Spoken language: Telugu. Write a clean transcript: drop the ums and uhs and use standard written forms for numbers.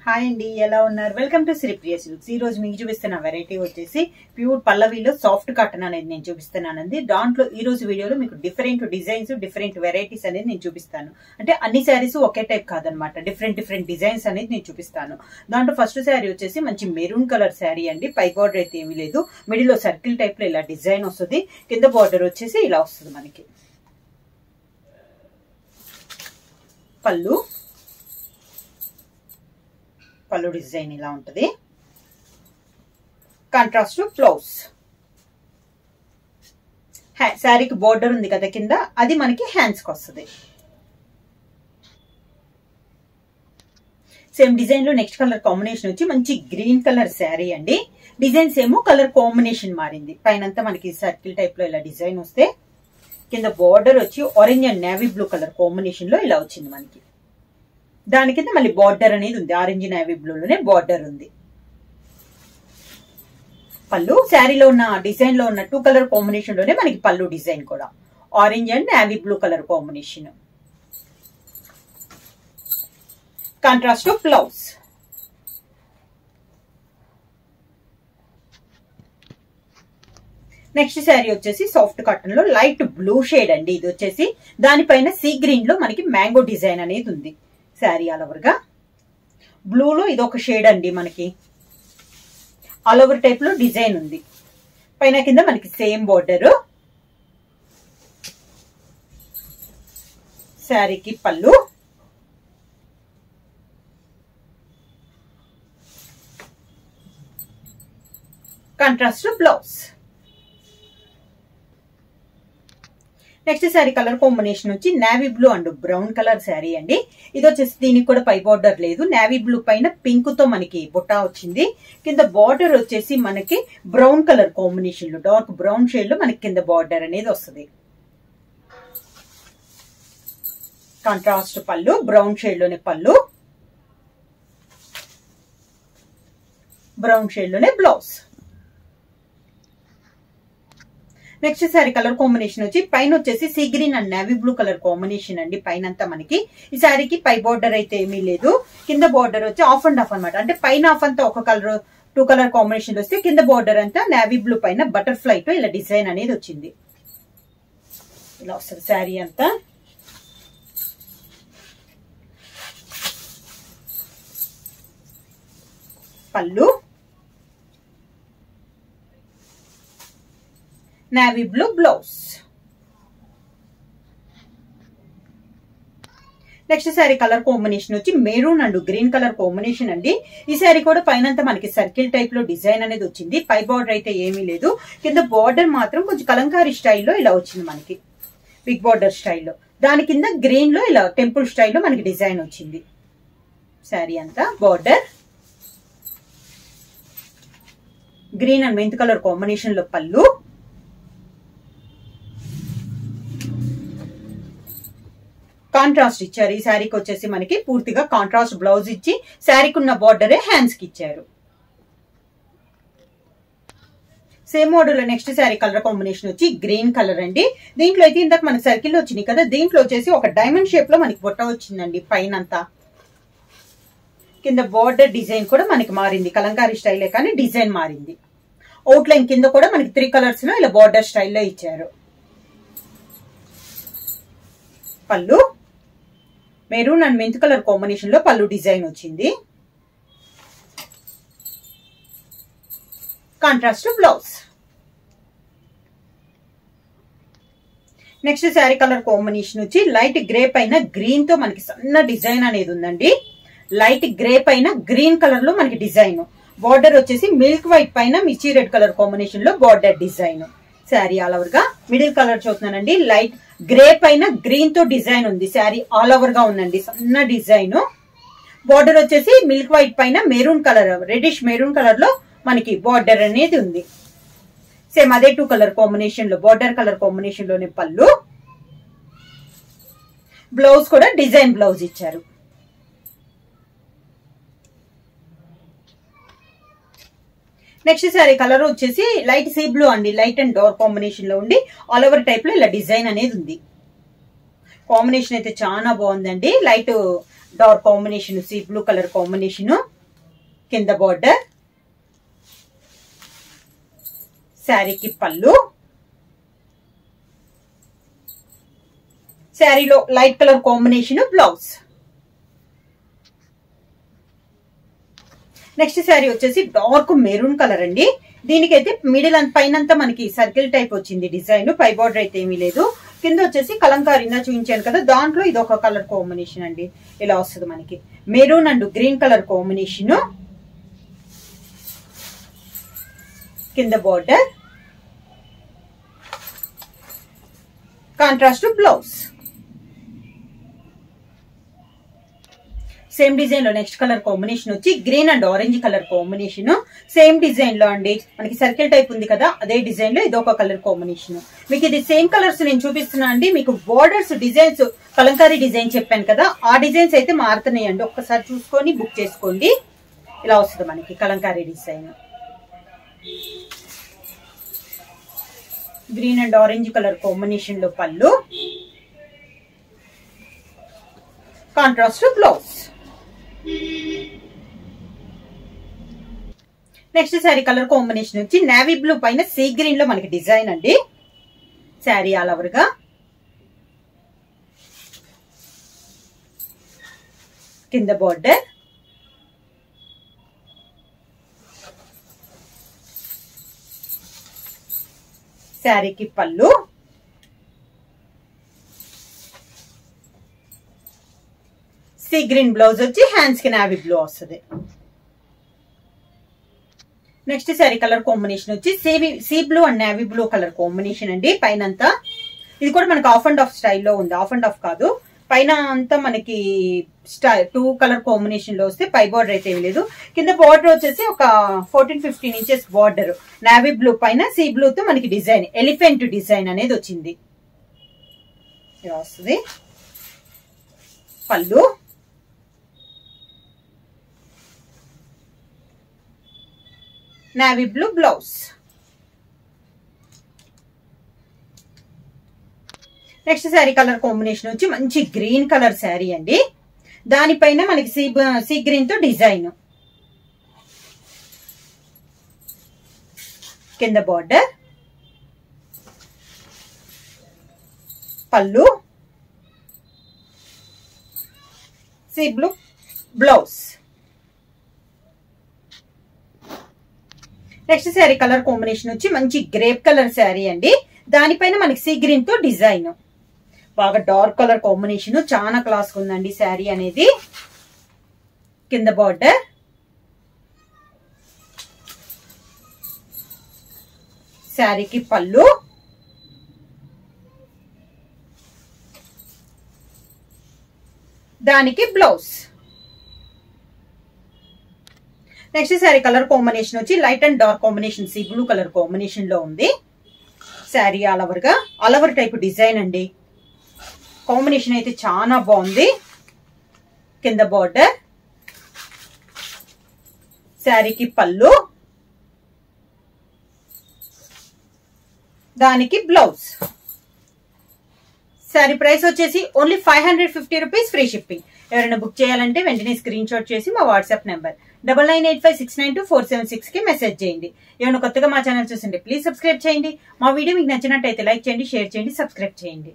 హాయ్ అండి, ఎలా ఉన్నారు? Welcome to Sripriya silks. ఈ రోజు మీకు చూపిస్తున్న వెరైటీ వచ్చేసి ప్యూర్ పల్లవిలో సాఫ్ట్ కాటన్ అనేది నేను చూపిస్తున్నానండి. దాంట్లో ఈ రోజు వీడియోలో మీకు డిఫరెంట్ డిజైన్స్, డిఫరెంట్ వెరైటీస్ అనేది నేను చూపిస్తాను. అంటే అన్ని శారీస్ ఒకే టైప్ కాదనమాట, డిఫరెంట్ డిజైన్స్ అనేది నేను చూపిస్తాను. దాంట్లో ఫస్ట్ శారీ వచ్చేసి మంచి మెరూన్ కలర్ శారీ అండి. పై బార్డర్ అయితే ఏమీ లేదు, మిడిల్ లో సర్కిల్ టైప్ లో ఇలా డిజైన్ వస్తుంది. కింద బార్డర్ వచ్చేసి ఇలా వస్తుంది మనకి. పళ్ళు డిజైన్ ఇలా ఉంటుంది. Contrast blouse. శారీకి బోర్డర్ ఉంది కదా కింద, అది మనకి హ్యాండ్స్ కి వస్తుంది. సేమ్ డిజైన్ లో నెక్స్ట్ కలర్ కాంబినేషన్ వచ్చి మంచి గ్రీన్ కలర్ శారీ అండి. డిజైన్స్ ఏమో కలర్ కాంబినేషన్ మారింది. పైనంతా మనకి సర్కిల్ టైప్ లో ఇలా డిజైన్ వస్తే, కింద బోర్డర్ వచ్చి orange and navy blue colour combination లో ఇలా వచ్చింది మనకి. దాని కింద మళ్ళీ బార్డర్ అనేది ఉంది, ఆరెంజ్ నేవీ బ్లూలోనే బార్డర్ ఉంది. పళ్ళు శారీలో ఉన్న డిజైన్ లో ఉన్న 2 కలర్ కాంబినేషన్ లోనే మనకి పళ్ళు డిజైన్ కూడా orange and navy blue colour combination. Contrast blouse. Next sari వచ్చేసి సాఫ్ట్ కాటన్ లో లైట్ బ్లూ షేడ్ అండి. ఇది వచ్చేసి దానిపైన సీ గ్రీన్ లో మనకి మ్యాంగో డిజైన్ అనేది ఉంది. శారీ ఆల్ ఓవర్ గా బ్లూలో ఇది ఒక షేడ్ అండి. మనకి ఆల్ ఓవర్ టైప్ లో డిజైన్ ఉంది. పైన కింద మనకి సేమ్ బోర్డర్. శారీకి పళ్ళు, contrast blouse. Next sari colour combination వచ్చి navy blue and brown colour sari అండి. ఇది వచ్చేసి దీనికి కూడా పై బార్డర్ లేదు. నేవీ బ్లూ పైన పింక్ తో మనకి బుట్ట వచ్చింది. కింద బార్డర్ వచ్చేసి మనకి బ్రౌన్ కలర్ కాంబినేషన్ లో డార్క్ బ్రౌన్ షేడ్ లో మనకి కింద బార్డర్ అనేది వస్తుంది. కాంట్రాస్ట్ పళ్ళు, బ్రౌన్ షేడ్ లోనే పళ్ళు, బ్రౌన్ షేడ్ లోనే blouse. Next sari colour combination వచ్చి పైన వచ్చేసి sea green and navy blue colour combination అండి. పైనంతా మనకి ఈ శారీకి పై బార్డర్ అయితే ఏమీ లేదు. కింద బార్డర్ వచ్చి ఆఫ్ అండ్ ఆఫ్ అనమాట. అంటే పైన ఆఫ్ అంతా ఒక కలర్ 2 కలర్ కాంబినేషన్ వస్తే, కింద బార్డర్ అంతా నేవీ బ్లూ పైన బటర్ఫ్లై తో ఇలా డిజైన్ అనేది వచ్చింది. ఇలా వస్తుంది శారీ అంతా. పళ్ళు, navy blue blouse. Next sari colour combination వచ్చి maroon and green colour combination అండి. ఈ శారీ కూడా పైనంతా మనకి సర్కిల్ టైప్ లో డిజైన్ అనేది వచ్చింది. పై బార్డర్ అయితే ఏమీ లేదు. కింద బార్డర్ మాత్రం కొంచెం కలంకారీ స్టైల్లో ఇలా వచ్చింది మనకి, బిగ్ బార్డర్ స్టైల్లో. దాని కింద గ్రీన్ లో ఇలా టెంపుల్ స్టైల్లో మనకి డిజైన్ వచ్చింది. శారీ అంతా border green and mint colour combination లో పళ్ళు, కాంట్రాస్ట్ ఇచ్చారు. ఈ శారీకి వచ్చేసి మనకి పూర్తిగా కాంట్రాస్ట్ బ్లౌజ్ ఇచ్చి శారీకి ఉన్న బార్డరే హ్యాండ్స్ కి ఇచ్చారు. Same model next sari colour combination వచ్చి గ్రీన్ కలర్ అండి. దీంట్లో అయితే ఇందాక మనకి సర్కిల్ వచ్చింది కదా, దీంట్లో వచ్చేసి ఒక డైమండ్ షేప్ లో మనకి బుట్ట వచ్చిందండి పైనంతా. కింద బార్డర్ డిజైన్ కూడా మనకి మారింది, కలంకారీ స్టైలే కానీ డిజైన్ మారింది. అవుట్ లైన్ కింద కూడా మనకి 3 కలర్స్ లో ఇలా బార్డర్ స్టైల్లో ఇచ్చారు. పళ్ళు maroon and mint colour combination లో పళ్ళు డిజైన్ వచ్చింది. Contrast blouse. Next sari colour combination వచ్చి లైట్ గ్రే పైన గ్రీన్ తో మనకి సన్న డిజైన్ అనేది ఉందండి. లైట్ గ్రే పైన గ్రీన్ కలర్ లో మనకి డిజైన్. బార్డర్ వచ్చేసి మిల్క్ వైట్ పైన మిర్చి రెడ్ కలర్ కాంబినేషన్ లో border design. Sari all over గా మిడిల్ కలర్ చూస్తున్నానండి. లైట్ గ్రే పైన గ్రీన్ తో డిజైన్ ఉంది. శారీ ఆల్ ఓవర్ గా ఉందండి, సన్న డిజైన్. బార్డర్ వచ్చేసి మిల్క్ వైట్ పైన maroon colour, reddish maroon colour లో మనకి బార్డర్ అనేది ఉంది. సేమ్ అదే 2 కలర్ కాంబినేషన్ లో బార్డర్ కలర్ కాంబినేషన్ లోనే పళ్ళు, బ్లౌజ్ కూడా డిజైన్ బ్లౌజ్ ఇచ్చారు. నెక్స్ట్ శారీ కలర్ వచ్చేసి లైట్ సీ బ్లూ అండి. లైట్ అండ్ డార్క్ కాంబినేషన్ లో ఉండి ఆల్ ఓవర్ టైప్ లో ఇలా డిజైన్ అనేది ఉంది. కాంబినేషన్ అయితే చాలా బాగుందండి. Light dark combination, sea blue colour combination, కింద బార్డర్, శారీకి పళ్ళు, శారీలో light colour combination blouse. Next sari వచ్చేసి డార్క్ మెరూన్ కలర్ అండి. దీనికైతే మిడిల్ అండ్ పైనంతా మనకి సర్కిల్ టైప్ వచ్చింది డిజైన్, పై బార్డర్ అయితే ఏమీ లేదు. కింద వచ్చేసి కలంకారీ చూపించాను కదా, దాంట్లో ఇది ఒక కలర్ కాంబినేషన్ అండి. ఇలా వస్తుంది మనకి maroon and green colour combination. కింద border, contrast blouse. Same design లో నెక్స్ట్ కలర్ కాంబినేషన్ వచ్చి green and orange colour combination. Same design లో అండి, మనకి సర్కిల్ టైప్ ఉంది కదా, అదే డిజైన్ లో ఇదొక కలర్ కాంబినేషన్. మీకు ఇది సేమ్ కలర్స్ నేను చూపిస్తున్నా అండి. మీకు బోర్డర్స్ డిజైన్స్ కలంకారీ డిజైన్ చెప్పాను కదా, ఆ డిజైన్స్ అయితే మారుతున్నాయండి. ఒక్కసారి చూసుకొని బుక్ చేసుకోండి. ఇలా వస్తుంది మనకి Kalamkari design. Green and orange colour combination లో పళ్ళు, contrast blouse. Next sari colour combination వచ్చి నేవీ బ్లూ పైన సీ గ్రీన్ లో మనకి డిజైన్ అండి. శారీ ఆల్ ఓవర్ గా, కింద బార్డర్, శారీకి పళ్ళు, సీ గ్రీన్ బ్లౌజ్ వచ్చి హ్యాండ్స్ కి నావీ బ్లూ వస్తుంది. నెక్స్ట్ శారీ కలర్ కాంబినేషన్ వచ్చి sea blue and navy blue colour combination అండి. పైన అంతా ఇది కూడా మనకి ఆఫ్ అండ్ ఆఫ్ స్టైల్లో ఉంది, ఆఫ్ అండ్ ఆఫ్ కాదు. పైన అంతా మనకి టూ కలర్ కాంబినేషన్ లో వస్తే పై బార్డర్ అయితే ఏమి లేదు. కింద బార్డర్ వచ్చేసి ఒక 14-15 ఇంచెస్ బార్డర్, నావీ బ్లూ పైన సీ బ్లూ తో మనకి డిజైన్, ఎలిఫెంట్ డిజైన్ అనేది వచ్చింది. ఇలా వస్తుంది పళ్ళు, navy blue blouse. Next sari colour combination వచ్చి మంచి గ్రీన్ కలర్ శారీ అండి. దానిపైన మనకి సీ గ్రీన్ తో డిజైన్, కింద బార్డర్, పళ్ళు, sea blue blouse. Next sari colour combination వచ్చి మంచి గ్రేప్ కలర్ శారీ అండి. దానిపైన మనకి సీ గ్రీన్ తో డిజైన్, బాగా డార్క్ కలర్ కాంబినేషన్, చాలా క్లాస్ ఉందండి శారీ అనేది. కింద బార్డర్, శారీకి పళ్ళు, దానికి blouse. Next sari colour combination వచ్చి light and dark combination, sea blue colour combination లో ఉంది. శారీ ఆల్ ఓవర్ గా ఆల్ ఓవర్ టైప్ డిజైన్ అండి. కాంబినేషన్ అయితే చాలా బాగుంది. కింద బార్డర్, శారీకి పళ్ళు, దానికి బ్లౌజ్. శారీ ప్రైస్ వచ్చేసి ఓన్లీ 550 రూపీస్, ఫ్రీ షిప్పింగ్. ఎవరైనా బుక్ చేయాలంటే వెంటనే స్క్రీన్ షాట్ చేసి మా వాట్సాప్ నెంబర్ 9985692476 కి మెసేజ్ చేయండి. ఏమైనా కొత్తగా మా ఛానల్ చూసింటే ప్లీజ్ సబ్స్క్రైబ్ చేయండి. మా వీడియో మీకు నచ్చినట్టయితే లైక్ చేయండి, షేర్ చేయండి, సబ్స్క్రైబ్ చేయండి.